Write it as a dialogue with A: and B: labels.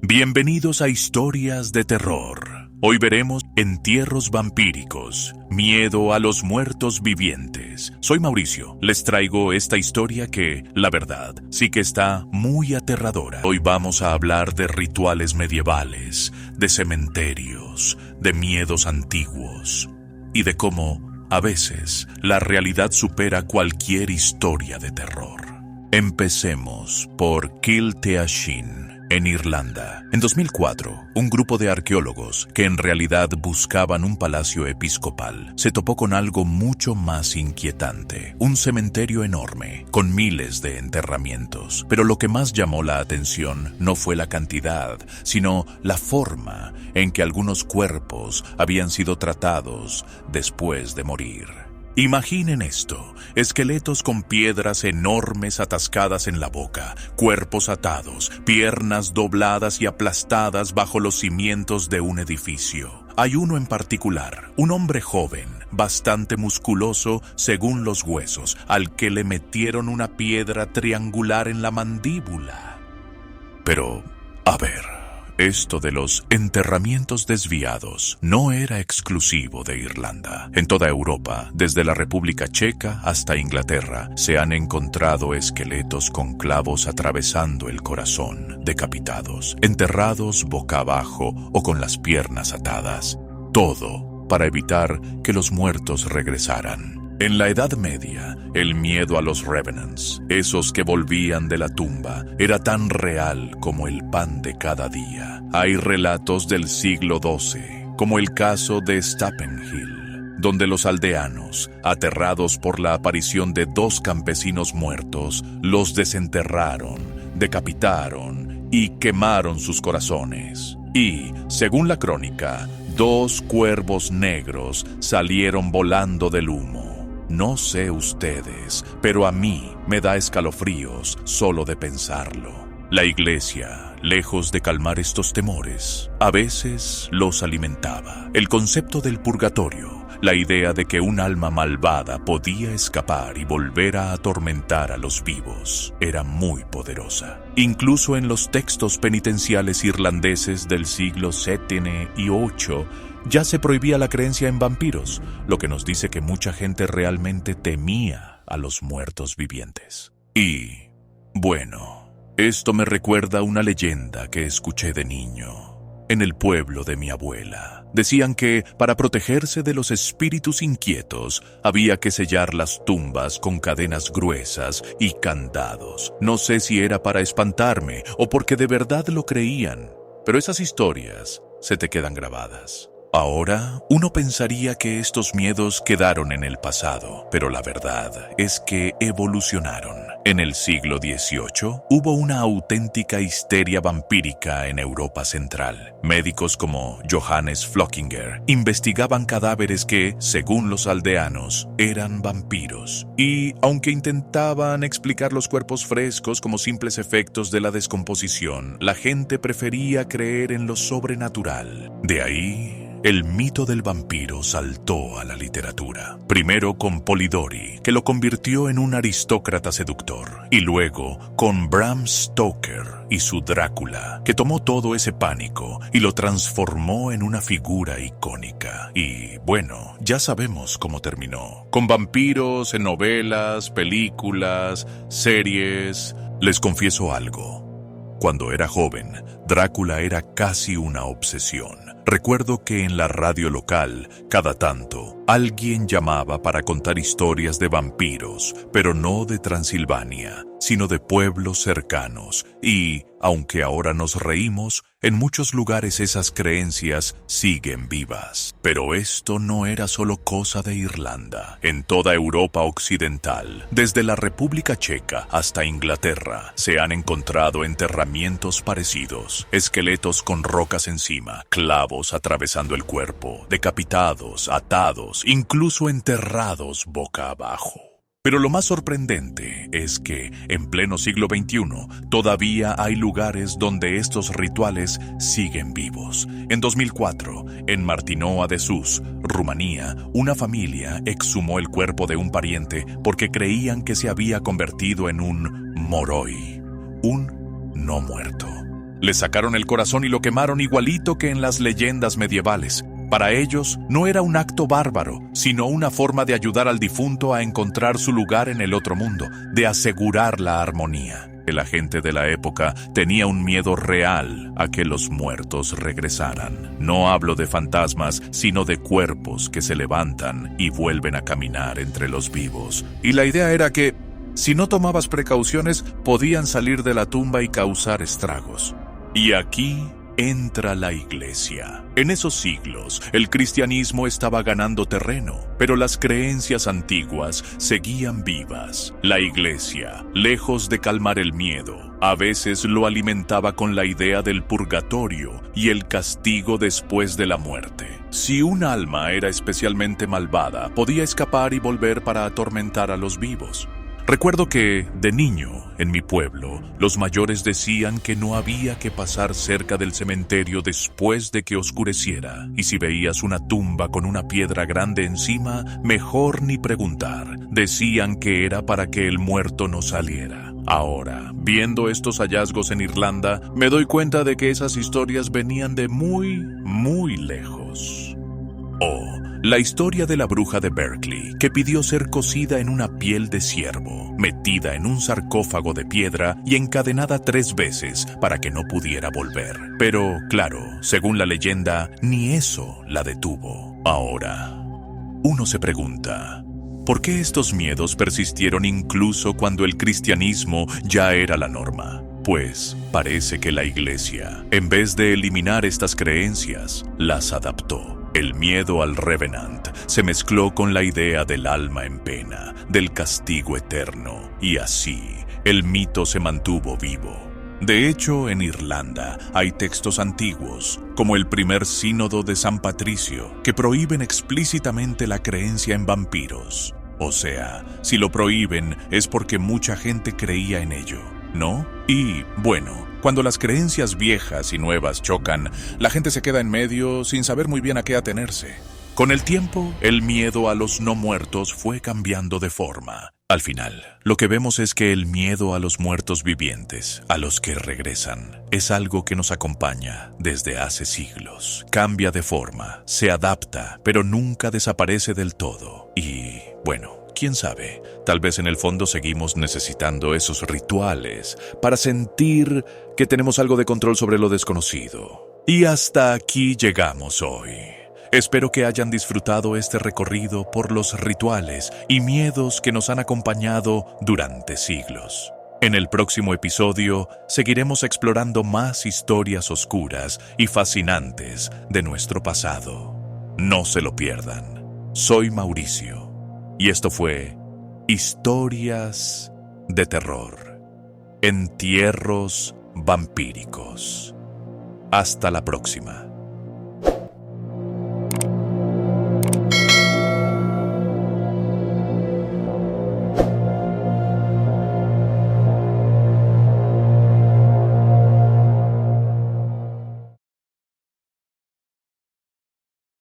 A: Bienvenidos a Historias de Terror. Hoy veremos entierros vampíricos, miedo a los muertos vivientes. Soy Mauricio, les traigo esta historia que, la verdad, sí que está muy aterradora. Hoy vamos a hablar de rituales medievales, de cementerios, de miedos antiguos y de cómo, a veces, la realidad supera cualquier historia de terror. Empecemos por Kilteashin, en Irlanda. En 2004, un grupo de arqueólogos que en realidad buscaban un palacio episcopal se topó con algo mucho más inquietante: un cementerio enorme, con miles de enterramientos. Pero lo que más llamó la atención no fue la cantidad, sino la forma en que algunos cuerpos habían sido tratados después de morir. Imaginen esto: esqueletos con piedras enormes atascadas en la boca, cuerpos atados, piernas dobladas y aplastadas bajo los cimientos de un edificio. Hay uno en particular, un hombre joven, bastante musculoso según los huesos, al que le metieron una piedra triangular en la mandíbula. Pero, a ver, esto de los enterramientos desviados no era exclusivo de Irlanda. En toda Europa, desde la República Checa hasta Inglaterra, se han encontrado esqueletos con clavos atravesando el corazón, decapitados, enterrados boca abajo o con las piernas atadas. Todo para evitar que los muertos regresaran. En la Edad Media, el miedo a los revenants, esos que volvían de la tumba, era tan real como el pan de cada día. Hay relatos del siglo XII, como el caso de Stappenhill, donde los aldeanos, aterrados por la aparición de dos campesinos muertos, los desenterraron, decapitaron y quemaron sus corazones. Y, según la crónica, 2 cuervos negros salieron volando del humo. No sé ustedes, pero a mí me da escalofríos solo de pensarlo. La iglesia, lejos de calmar estos temores, a veces los alimentaba. El concepto del purgatorio, la idea de que un alma malvada podía escapar y volver a atormentar a los vivos, era muy poderosa. Incluso en los textos penitenciales irlandeses del siglo VII y VIII, ya se prohibía la creencia en vampiros, lo que nos dice que mucha gente realmente temía a los muertos vivientes. Y, bueno, esto me recuerda una leyenda que escuché de niño. En el pueblo de mi abuela, decían que para protegerse de los espíritus inquietos, había que sellar las tumbas con cadenas gruesas y candados. No sé si era para espantarme o porque de verdad lo creían, pero esas historias se te quedan grabadas. Ahora, uno pensaría que estos miedos quedaron en el pasado, pero la verdad es que evolucionaron. En el siglo XVIII hubo una auténtica histeria vampírica en Europa Central. Médicos como Johannes Flockinger investigaban cadáveres que, según los aldeanos, eran vampiros. Y, aunque intentaban explicar los cuerpos frescos como simples efectos de la descomposición, la gente prefería creer en lo sobrenatural. De ahí, el mito del vampiro saltó a la literatura. Primero con Polidori, que lo convirtió en un aristócrata seductor, y luego con Bram Stoker y su Drácula, que tomó todo ese pánico y lo transformó en una figura icónica. Y, bueno, ya sabemos cómo terminó. Con vampiros en novelas, películas, series. Les confieso algo. Cuando era joven, Drácula era casi una obsesión. Recuerdo que en la radio local, cada tanto, alguien llamaba para contar historias de vampiros, pero no de Transilvania, sino de pueblos cercanos. Y, aunque ahora nos reímos, en muchos lugares esas creencias siguen vivas. Pero esto no era solo cosa de Irlanda. En toda Europa occidental, desde la República Checa hasta Inglaterra, se han encontrado enterramientos parecidos, esqueletos con rocas encima, clavos atravesando el cuerpo, decapitados, atados, incluso enterrados boca abajo. Pero lo más sorprendente es que, en pleno siglo XXI, todavía hay lugares donde estos rituales siguen vivos. En 2004, en Martinoa de Sus, Rumanía, una familia exhumó el cuerpo de un pariente porque creían que se había convertido en un moroi, un no muerto. Le sacaron el corazón y lo quemaron igualito que en las leyendas medievales. Para ellos, no era un acto bárbaro, sino una forma de ayudar al difunto a encontrar su lugar en el otro mundo, de asegurar la armonía. La gente de la época tenía un miedo real a que los muertos regresaran. No hablo de fantasmas, sino de cuerpos que se levantan y vuelven a caminar entre los vivos. Y la idea era que, si no tomabas precauciones, podían salir de la tumba y causar estragos. Y aquí entra la iglesia. En esos siglos, el cristianismo estaba ganando terreno, pero las creencias antiguas seguían vivas. La iglesia, lejos de calmar el miedo, a veces lo alimentaba con la idea del purgatorio y el castigo después de la muerte. Si un alma era especialmente malvada, podía escapar y volver para atormentar a los vivos. Recuerdo que, de niño, en mi pueblo, los mayores decían que no había que pasar cerca del cementerio después de que oscureciera, y si veías una tumba con una piedra grande encima, mejor ni preguntar. Decían que era para que el muerto no saliera. Ahora, viendo estos hallazgos en Irlanda, me doy cuenta de que esas historias venían de muy, muy lejos. La historia de la bruja de Berkeley, que pidió ser cocida en una piel de ciervo, metida en un sarcófago de piedra y encadenada 3 veces para que no pudiera volver. Pero, claro, según la leyenda, ni eso la detuvo. Ahora, uno se pregunta, ¿por qué estos miedos persistieron incluso cuando el cristianismo ya era la norma? Pues parece que la iglesia, en vez de eliminar estas creencias, las adaptó. El miedo al Revenant se mezcló con la idea del alma en pena, del castigo eterno, y así el mito se mantuvo vivo. De hecho, en Irlanda hay textos antiguos, como el primer sínodo de San Patricio, que prohíben explícitamente la creencia en vampiros. O sea, si lo prohíben es porque mucha gente creía en ello, ¿no? Y, bueno, cuando las creencias viejas y nuevas chocan, la gente se queda en medio sin saber muy bien a qué atenerse. Con el tiempo, el miedo a los no muertos fue cambiando de forma. Al final, lo que vemos es que el miedo a los muertos vivientes, a los que regresan, es algo que nos acompaña desde hace siglos. Cambia de forma, se adapta, pero nunca desaparece del todo. Y, bueno, quién sabe, tal vez en el fondo seguimos necesitando esos rituales para sentir que tenemos algo de control sobre lo desconocido. Y hasta aquí llegamos hoy. Espero que hayan disfrutado este recorrido por los rituales y miedos que nos han acompañado durante siglos. En el próximo episodio seguiremos explorando más historias oscuras y fascinantes de nuestro pasado. No se lo pierdan. Soy Mauricio. Y esto fue Historias de Terror, Entierros Vampíricos. Hasta la próxima.